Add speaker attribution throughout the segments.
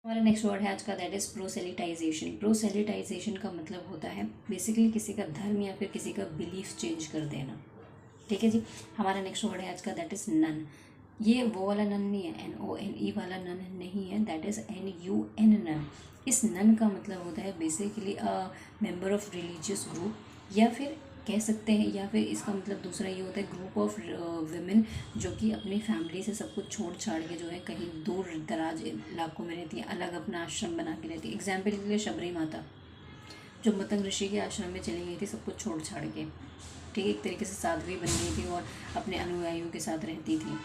Speaker 1: हमारा next word है आज का, दैट इज़ प्रोसेलिटाइजेशन। प्रोसेलिटाइजेशन का मतलब होता है बेसिकली किसी का धर्म या फिर किसी का बिलीफ चेंज कर देना। ठीक है जी। हमारा नेक्स्ट वर्ड है आज का, दैट इज़ नन। ये वो वाला नन नहीं है, NONE वाला नन नहीं है, दैट इज़ NUN नन। इस नन का मतलब होता है basically member of religious group, या फिर कह सकते हैं, या फिर इसका मतलब दूसरा ये होता है ग्रुप ऑफ विमेन जो कि अपनी फैमिली से सब कुछ छोड़ छाड़ के जो है कहीं दूर दराज इलाकों में रहती है, अलग अपना आश्रम बना के रहती है। एग्जाम्पल के लिए शबरी माता जो मतंग ऋषि के आश्रम में चली गई थी सब कुछ छोड़ छाड़ के। ठीक है, एक तरीके से साध्वी बन गई थी और अपने अनुयायियों के साथ रहती थी।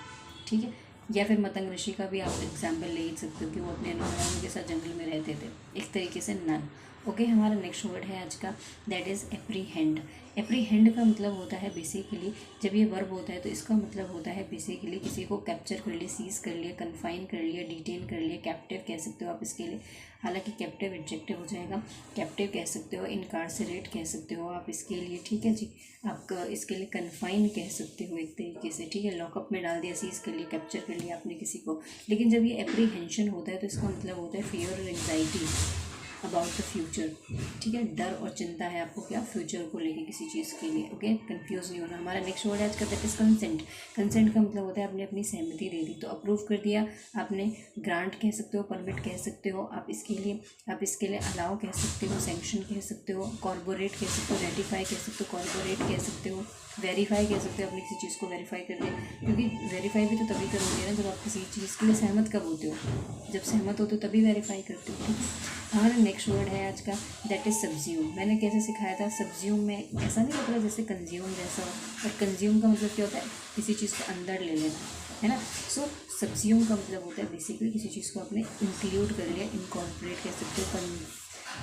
Speaker 1: ठीक है, या फिर मतंग ऋषि का भी आप एग्जाम्पल ले ही सकते हो कि वो अपने अनुयायियों के साथ जंगल में रहते थे, इस तरीके से नन। ओके, हमारा नेक्स्ट वर्ड है आज का, दैट इज़ एप्रीहेंड। एप्रीहेंड का मतलब होता है बेसिकली, जब ये वर्ब होता है तो इसका मतलब होता है बेसिकली किसी को कैप्चर कर लिया, सीज कर लिया, कन्फाइन कर लिया, डिटेन कर लिया, कैप्टिव कह सकते हो आप इसके लिए। हालांकि कैप्टिव एडजेक्टिव हो जाएगा, कैप्टिव कह सकते हो, इनकार्सरेट कह सकते हो आप इसके लिए। ठीक है जी, आप इसके लिए कन्फाइन कह सकते हो एक तरीके से। ठीक है, लॉकअप में डाल दिया, सीज कर लिया, कैप्चर कर लिया आपने किसी को। लेकिन जब ये एप्रीहेंशन होता है तो इसका मतलब होता है फियर और एंग्जाइटी अबाउट द फ्यूचर। ठीक है, डर और चिंता है आपको क्या, फ्यूचर को लेके किसी चीज़ के लिए। ओके, कंफ्यूज नहीं होना। हमारा नेक्स्ट वर्ड है आज का, दैट इज कंसेंट। कंसेंट का मतलब होता है आपने अपनी सहमति दे दी, तो अप्रूव कर दिया आपने, ग्रांट कह सकते हो, परमिट कह सकते हो आप इसके लिए। आप इसके लिए अलाउ कह सकते हो, सेंक्शन कह सकते हो, कॉर्पोरेट कह सकते हो, रेटिफाई कह सकते हो, कॉर्पोरेट कह सकते हो, वेरीफाई कह सकते हो, अपनी किसी चीज़ को वेरीफाई कर दिया। क्योंकि वेरीफाई भी तो तभी करोगे ना जब आप किसी चीज़ के लिए सहमत कब होते हो, जब सहमत होते हो तभी वेरीफाई करते हो। ठीक है, हमारा नेक्स्ट वर्ड है आज का, दैट इज़ सब्ज्यूम। मैंने कैसे सिखाया था, सब्ज्यूम में ऐसा नहीं होता जैसे कंज्यूम जैसा, और कंज्यूम का मतलब क्या होता है, किसी चीज़ को अंदर ले लेना, है ना। सो सब्ज्यूम का मतलब होता है बेसिकली किसी चीज़ को आपने इंक्लूड कर लिया, इनकॉर्पोरेट कह सकते हो,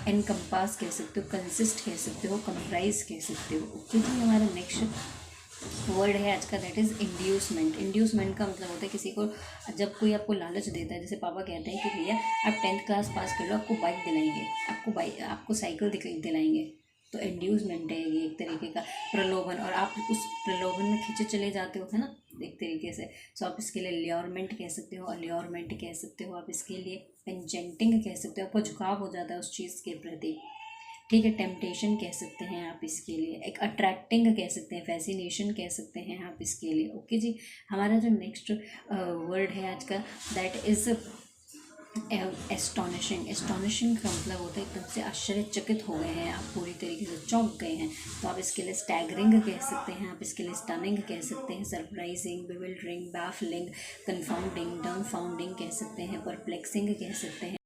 Speaker 1: एनकम्पास कह सकते हो, कंसिस्ट कह सकते हो, कंप्राइज कह सकते हो। ओके जी, हमारा नेक्स्ट वर्ड है आज का, दैट इज़ इंड्यूसमेंट। इंड्यूसमेंट का मतलब होता है किसी को, जब कोई आपको लालच देता है, जैसे पापा कहते हैं कि भैया आप 10th क्लास पास कर लो, आपको बाइक दिलाएंगे, आपको साइकिल दिलाएंगे, तो इंड्यूसमेंट है ये एक तरीके का प्रलोभन, और आप उस प्रलोभन में खींचे चले जाते हो, है ना, एक तरीके से। सो आप इसके लिए ल्योरमेंट कह सकते हो, अल्योरमेंट कह सकते हो आप इसके लिए, एंजेंटिंग कह सकते हो, आपको झुकाव हो जाता है उस चीज़ के प्रति। ठीक है, टेम्पटेशन कह सकते हैं आप इसके लिए, एक अट्रैक्टिंग कह सकते हैं, फैसिनेशन कह सकते हैं आप इसके लिए। ओके जी, हमारा जो नेक्स्ट वर्ड है आज का, दैट इज़ एस्टोनिशिंग। एस्टोनिशिंग का मतलब होता है एकदम से आश्चर्यचकित हो गए हैं आप, पूरी तरीके से चौंक गए हैं, तो आप इसके लिए स्टैगरिंग कह सकते हैं, आप इसके लिए स्टनिंग कह सकते हैं, सरप्राइजिंग, बिविल्डरिंग, बैफलिंग, कन्फाउंडिंग, डम्फाउंडिंग कह सकते हैं, परप्लेक्सिंग कह सकते हैं।